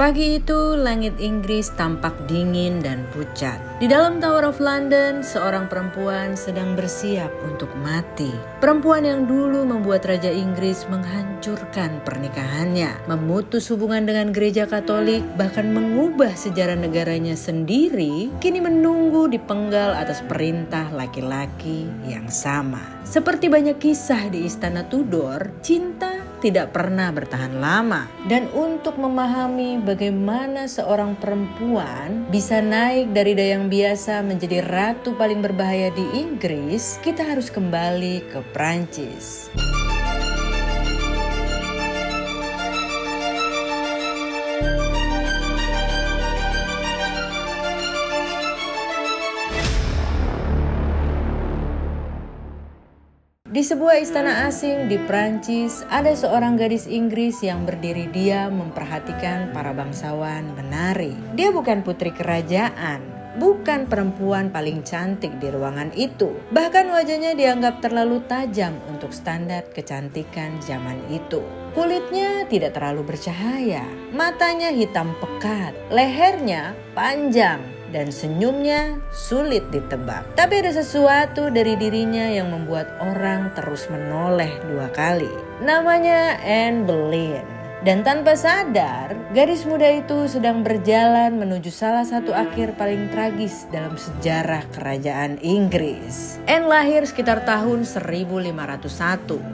Pagi itu, langit Inggris tampak dingin dan pucat. Di dalam Tower of London, seorang perempuan sedang bersiap untuk mati. Perempuan yang dulu membuat Raja Inggris menghancurkan pernikahannya, memutus hubungan dengan gereja Katolik, bahkan mengubah sejarah negaranya sendiri, kini menunggu dipenggal atas perintah laki-laki yang sama. Seperti banyak kisah di Istana Tudor, cinta tidak pernah bertahan lama. Dan untuk memahami bagaimana seorang perempuan bisa naik dari dayang biasa menjadi ratu paling berbahaya di Inggris, kita harus kembali ke Prancis. Di sebuah istana asing di Prancis, ada seorang gadis Inggris yang berdiri diam memperhatikan para bangsawan menari. Dia bukan putri kerajaan, bukan perempuan paling cantik di ruangan itu. Bahkan wajahnya dianggap terlalu tajam untuk standar kecantikan zaman itu. Kulitnya tidak terlalu bercahaya, matanya hitam pekat, lehernya panjang, dan senyumnya sulit ditebak. Tapi ada sesuatu dari dirinya yang membuat orang terus menoleh dua kali. Namanya Anne Boleyn. Dan tanpa sadar, gadis muda itu sedang berjalan menuju salah satu akhir paling tragis dalam sejarah kerajaan Inggris. Anne lahir sekitar tahun 1501,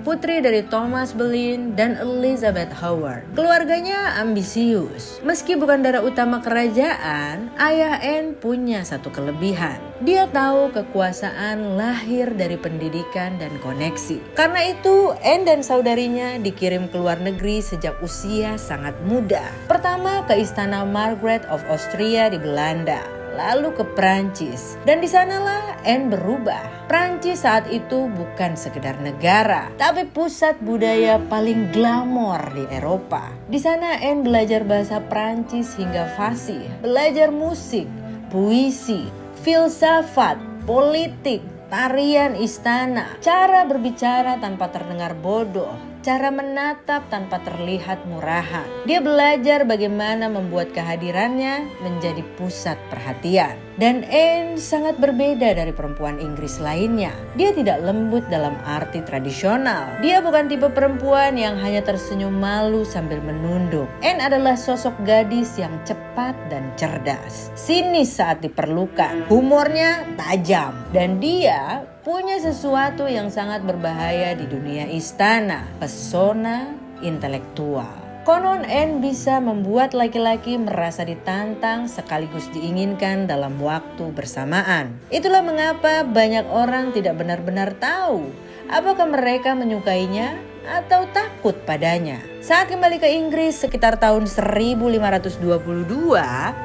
putri dari Thomas Boleyn dan Elizabeth Howard. Keluarganya ambisius. Meski bukan darah utama kerajaan, ayah Anne punya satu kelebihan. Dia tahu kekuasaan lahir dari pendidikan dan koneksi. Karena itu, Anne dan saudarinya dikirim ke luar negeri sejak usia sangat muda. Pertama ke Istana Margaret of Austria di Belanda, lalu ke Prancis. Dan di sanalah Anne berubah. Prancis saat itu bukan sekedar negara, tapi pusat budaya paling glamor di Eropa. Di sana Anne belajar bahasa Prancis hingga fasih, belajar musik, puisi, filsafat, politik, tarian istana, cara berbicara tanpa terdengar bodoh, cara menatap tanpa terlihat murahan. Dia belajar bagaimana membuat kehadirannya menjadi pusat perhatian. Dan Anne sangat berbeda dari perempuan Inggris lainnya. Dia tidak lembut dalam arti tradisional. Dia bukan tipe perempuan yang hanya tersenyum malu sambil menunduk. Anne adalah sosok gadis yang cepat dan cerdas, sinis saat diperlukan, humornya tajam, dan dia punya sesuatu yang sangat berbahaya di dunia istana, pesona intelektual. Konon Anne bisa membuat laki-laki merasa ditantang sekaligus diinginkan dalam waktu bersamaan. Itulah mengapa banyak orang tidak benar-benar tahu apakah mereka menyukainya atau takut padanya. Saat kembali ke Inggris sekitar tahun 1522,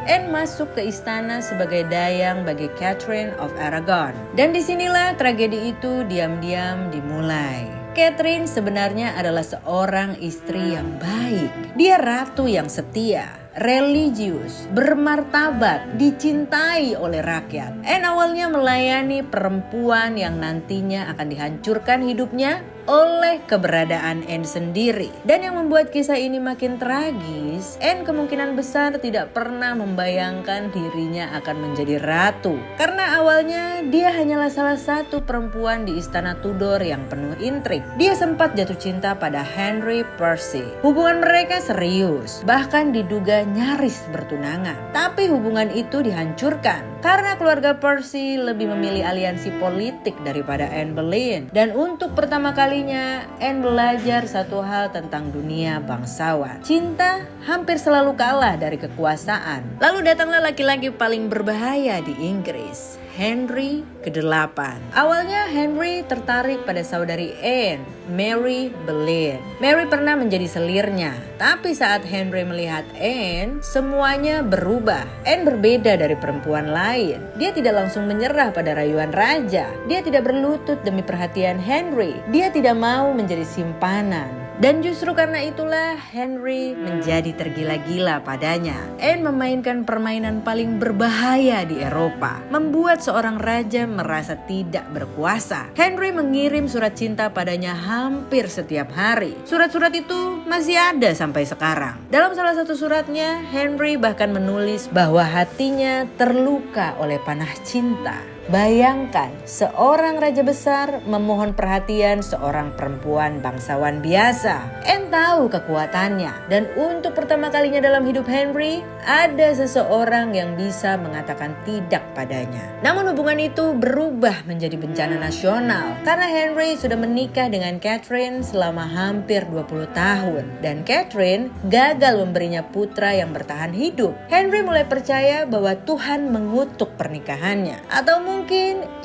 Anne masuk ke istana sebagai dayang bagi Catherine of Aragon. Dan disinilah tragedi itu diam-diam dimulai. Catherine sebenarnya adalah seorang istri yang baik. Dia ratu yang setia, religius, bermartabat, dicintai oleh rakyat. Anne awalnya melayani perempuan yang nantinya akan dihancurkan hidupnya oleh keberadaan Anne sendiri. Dan yang membuat kisah ini makin tragis, Anne kemungkinan besar tidak pernah membayangkan dirinya akan menjadi ratu. Karena awalnya dia hanyalah salah satu perempuan di istana Tudor yang penuh intrik. Dia sempat jatuh cinta pada Henry Percy. Hubungan mereka serius, bahkan diduga nyaris bertunangan. Tapi hubungan itu dihancurkan karena keluarga Percy lebih memilih aliansi politik daripada Anne Boleyn. Dan untuk pertama kalinya Anne belajar satu hal tentang dunia bangsawan. Cinta hampir selalu kalah dari kekuasaan. Lalu datanglah laki-laki paling berbahaya di Inggris, Henry ke-8. Awalnya Henry tertarik pada saudari Anne, Mary Boleyn. Mary pernah menjadi selirnya, tapi saat Henry melihat Anne, semuanya berubah. Anne berbeda dari perempuan lain. Dia tidak langsung menyerah pada rayuan raja. Dia tidak berlutut demi perhatian Henry. Dia tidak mau menjadi simpanan. Dan justru karena itulah Henry menjadi tergila-gila padanya. Anne memainkan permainan paling berbahaya di Eropa, membuat seorang raja merasa tidak berkuasa. Henry mengirim surat cinta padanya hampir setiap hari. Surat-surat itu masih ada sampai sekarang. Dalam salah satu suratnya, Henry bahkan menulis bahwa hatinya terluka oleh panah cinta. Bayangkan, seorang raja besar memohon perhatian seorang perempuan bangsawan biasa. Anne tahu kekuatannya, dan untuk pertama kalinya dalam hidup Henry, ada seseorang yang bisa mengatakan tidak padanya. Namun hubungan itu berubah menjadi bencana nasional, karena Henry sudah menikah dengan Catherine selama hampir 20 tahun. Dan Catherine gagal memberinya putra yang bertahan hidup. Henry mulai percaya bahwa Tuhan mengutuk pernikahannya, atau mungkin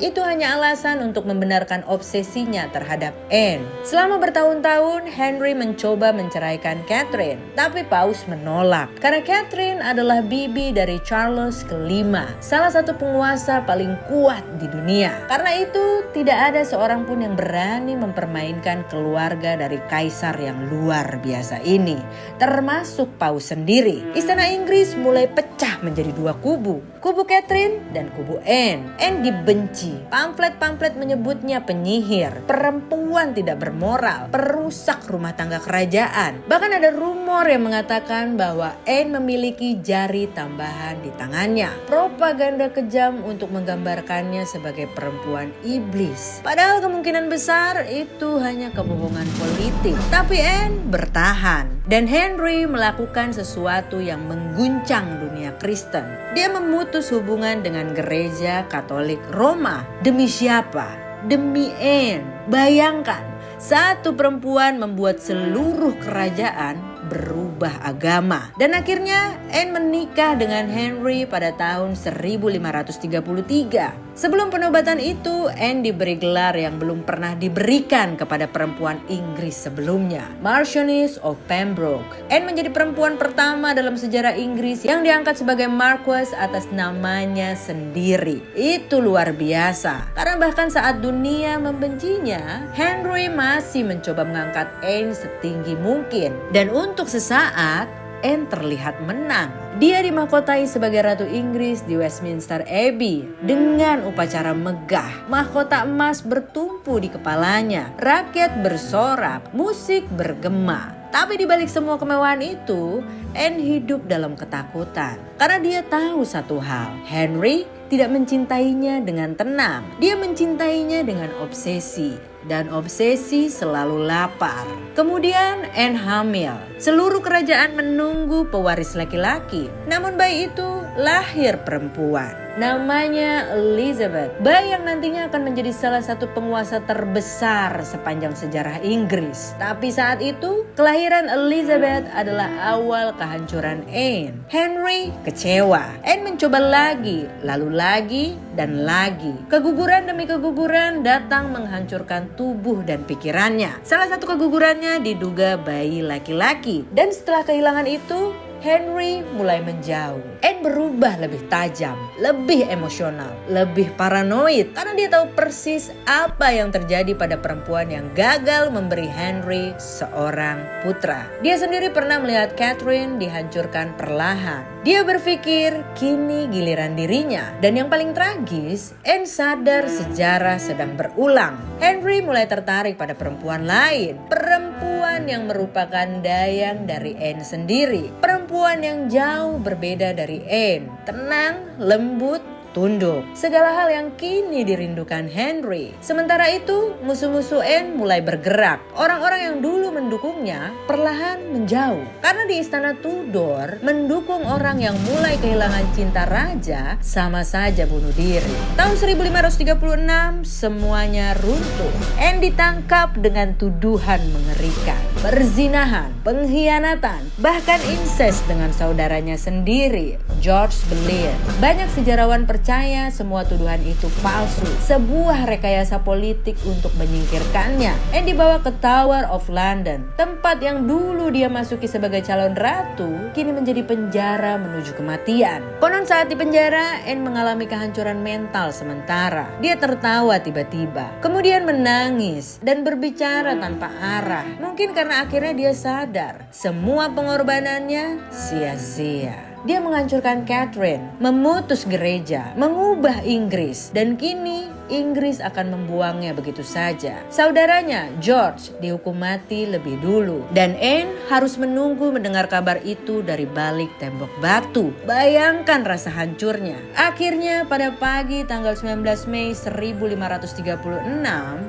itu hanya alasan untuk membenarkan obsesinya terhadap Anne. Selama bertahun-tahun, Henry mencoba menceraikan Catherine, tapi Paus menolak karena Catherine adalah bibi dari Charles kelima, salah satu penguasa paling kuat di dunia. Karena itu, tidak ada seorang pun yang berani mempermainkan keluarga dari kaisar yang luar biasa ini, termasuk Paus sendiri. Istana Inggris mulai pecah menjadi dua kubu Catherine dan kubu Anne. Anne dibenci. Pamflet-pamflet menyebutnya penyihir, perempuan tidak bermoral, perusak rumah tangga kerajaan. Bahkan ada rumor yang mengatakan bahwa Anne memiliki jari tambahan di tangannya. Propaganda kejam untuk menggambarkannya sebagai perempuan iblis. Padahal kemungkinan besar itu hanya kebohongan politik. Tapi Anne bertahan. Dan Henry melakukan sesuatu yang mengguncang dunia Kristen. Dia memutus hubungan dengan gereja Katolik Roma. Demi siapa? Demi Anne. Bayangkan, satu perempuan membuat seluruh kerajaan berubah agama. Dan akhirnya Anne menikah dengan Henry pada tahun 1533. Sebelum penobatan itu, Anne diberi gelar yang belum pernah diberikan kepada perempuan Inggris sebelumnya, Marchioness of Pembroke. Anne menjadi perempuan pertama dalam sejarah Inggris yang diangkat sebagai Marquess atas namanya sendiri. Itu luar biasa, karena bahkan saat dunia membencinya, Henry masih mencoba mengangkat Anne setinggi mungkin. Dan untuk sesaat, Anne terlihat menang. Dia dimahkotai sebagai Ratu Inggris di Westminster Abbey dengan upacara megah. Mahkota emas bertumpu di kepalanya, rakyat bersorak, musik bergema. Tapi di balik semua kemewahan itu, Anne hidup dalam ketakutan. Karena dia tahu satu hal, Henry tidak mencintainya dengan tenang. Dia mencintainya dengan obsesi. Dan obsesi selalu lapar. Kemudian Anne hamil. Seluruh kerajaan menunggu pewaris laki-laki. Namun bayi itu lahir perempuan. Namanya Elizabeth. Bayi yang nantinya akan menjadi salah satu penguasa terbesar sepanjang sejarah Inggris. Tapi saat itu, kelahiran Elizabeth adalah awal kehancuran Anne. Henry kecewa. Anne mencoba lagi, lalu lagi, dan lagi. Keguguran demi keguguran datang menghancurkan tubuh dan pikirannya. Salah satu kegugurannya diduga bayi laki-laki. Dan setelah kehilangan itu, Henry mulai menjauh. Anne berubah lebih tajam, lebih emosional, lebih paranoid karena dia tahu persis apa yang terjadi pada perempuan yang gagal memberi Henry seorang putra. Dia sendiri pernah melihat Catherine dihancurkan perlahan. Dia berpikir kini giliran dirinya. Dan yang paling tragis, Anne sadar sejarah sedang berulang. Henry mulai tertarik pada perempuan lain. Perempuan yang merupakan dayang dari Anne sendiri. Perempuan yang jauh berbeda dari Anne. Tenang, lembut, tunduk. Segala hal yang kini dirindukan Henry. Sementara itu, musuh-musuh Anne mulai bergerak. Orang-orang yang dulu mendukungnya perlahan menjauh. Karena di istana Tudor, mendukung orang yang mulai kehilangan cinta raja sama saja bunuh diri. Tahun 1536, semuanya runtuh. Anne ditangkap dengan tuduhan mengerikan. Perzinahan, pengkhianatan, bahkan incest dengan saudaranya sendiri, George Boleyn. Banyak sejarawan percaya semua tuduhan itu palsu, sebuah rekayasa politik untuk menyingkirkannya. Anne dibawa ke Tower of London, tempat yang dulu dia masuki sebagai calon ratu, kini menjadi penjara menuju kematian. Konon saat di penjara, Anne mengalami kehancuran mental sementara. Dia tertawa tiba-tiba, kemudian menangis dan berbicara tanpa arah. Mungkin karena karena akhirnya dia sadar semua pengorbanannya sia-sia. Dia menghancurkan Catherine, memutus gereja, mengubah Inggris, dan kini Inggris akan membuangnya begitu saja. Saudaranya George dihukum mati lebih dulu, dan Anne harus menunggu mendengar kabar itu dari balik tembok batu. Bayangkan rasa hancurnya. Akhirnya pada pagi tanggal 19 Mei 1536,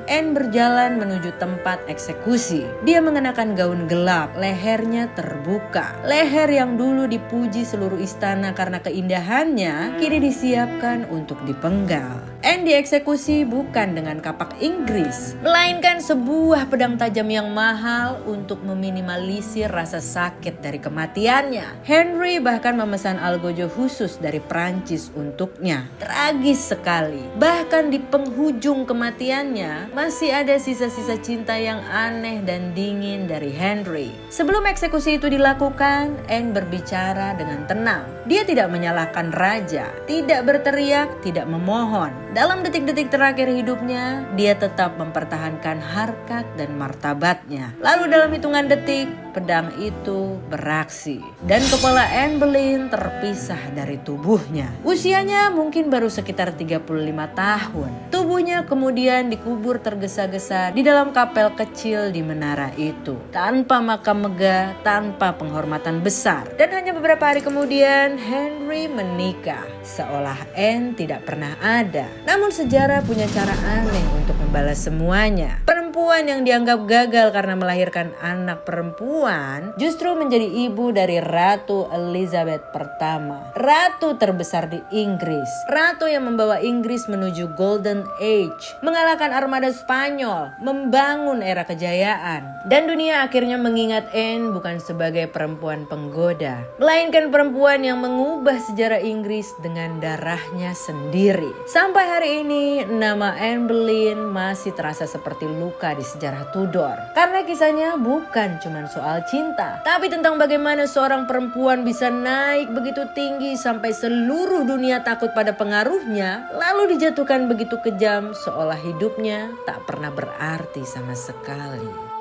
Anne berjalan menuju tempat eksekusi. Dia mengenakan gaun gelap, lehernya terbuka. Leher yang dulu dipuji seluruh istana karena keindahannya, kini disiapkan untuk dipenggal. Anne dieksekusi bukan dengan kapak Inggris, melainkan sebuah pedang tajam yang mahal untuk meminimalisir rasa sakit dari kematiannya. Henry bahkan memesan algojo khusus dari Prancis untuknya. Tragis sekali. Bahkan di penghujung kematiannya, masih ada sisa-sisa cinta yang aneh dan dingin dari Henry. Sebelum eksekusi itu dilakukan, Anne berbicara dengan tenang. Dia tidak menyalahkan raja, tidak berteriak, tidak memohon. Dalam detik-detik terakhir hidupnya, dia tetap mempertahankan harkat dan martabatnya. Lalu dalam hitungan detik, pedang itu beraksi dan kepala Anne Boleyn terpisah dari tubuhnya. Usianya mungkin baru sekitar 35 tahun. Tubuhnya kemudian dikubur tergesa-gesa di dalam kapel kecil di menara itu, tanpa makam megah, tanpa penghormatan besar. Dan hanya beberapa hari kemudian Henry menikah, seolah Anne tidak pernah ada. Namun sejarah punya cara aneh untuk membalas semuanya. Perempuan yang dianggap gagal karena melahirkan anak perempuan justru menjadi ibu dari Ratu Elizabeth pertama, ratu terbesar di Inggris, ratu yang membawa Inggris menuju Golden Age, mengalahkan armada Spanyol, membangun era kejayaan. Dan dunia akhirnya mengingat Anne bukan sebagai perempuan penggoda, melainkan perempuan yang mengubah sejarah Inggris dengan darahnya sendiri. Sampai hari ini nama Anne Boleyn masih terasa seperti luka di sejarah Tudor. Karena kisahnya bukan cuma soal cinta, tapi tentang bagaimana seorang perempuan bisa naik begitu tinggi sampai seluruh dunia takut pada pengaruhnya, lalu dijatuhkan begitu kejam seolah hidupnya tak pernah berarti sama sekali.